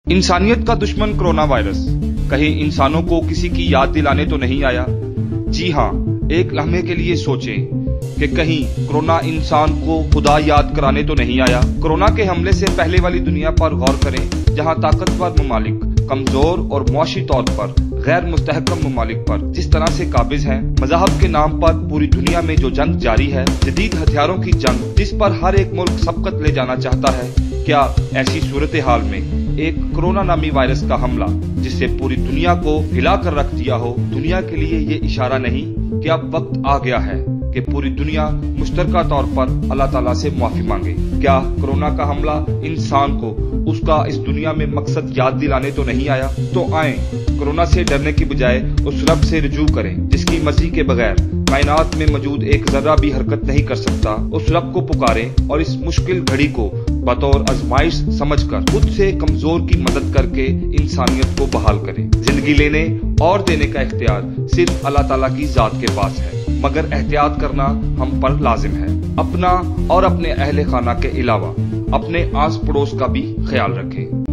انسانیت کا دشمن کرونا وائرس کہیں انسانوں کو کسی کی یاد دلانے تو نہیں آیا؟ جی ہاں، ایک لمحے کے لیے سوچیں کہ کہیں کرونا انسان کو خدا یاد کرانے تو نہیں آیا۔ کرونا کے حملے سے پہلے والی دنیا پر غور کریں، جہاں طاقتور ممالک کمزور اور معاشی طور پر غیر مستحکم ممالک پر جس طرح سے قابض ہیں۔ مذہب کے نام پر پوری دنیا میں جو جنگ جاری ہے، جدید ہتھیاروں کی جنگ جس پر ہر ایک ملک سبقت لے جانا چاہتا ہے، کیا ایسی صورتحال میں ایک کرونا نامی وائرس کا حملہ جس سے پوری دنیا کو ہلا کر رکھ دیا ہو، دنیا کے لیے یہ اشارہ نہیں کہ اب وقت آ گیا ہے کہ پوری دنیا مشترکہ طور پر اللہ تعالیٰ سے معافی مانگے؟ کیا کرونا کا حملہ انسان کو اس کا اس دنیا میں مقصد یاد دلانے تو نہیں آیا؟ تو آئیں کرونا سے ڈرنے کی بجائے اس رب سے رجوع کریں جس کی مرضی کے بغیر کائنات میں موجود ایک ذرہ بھی حرکت نہیں کر سکتا۔ اس رب کو پکاریں اور اس مشکل گھڑی کو بطور آزمائش سمجھ کر خود سے کمزور کی مدد کر کے انسانیت کو بحال کریں۔ زندگی لینے اور دینے کا اختیار صرف اللہ تعالیٰ کی ذات کے پاس ہے، مگر احتیاط کرنا ہم پر لازم ہے۔ اپنا اور اپنے اہل خانہ کے علاوہ اپنے آس پڑوس کا بھی خیال رکھیں۔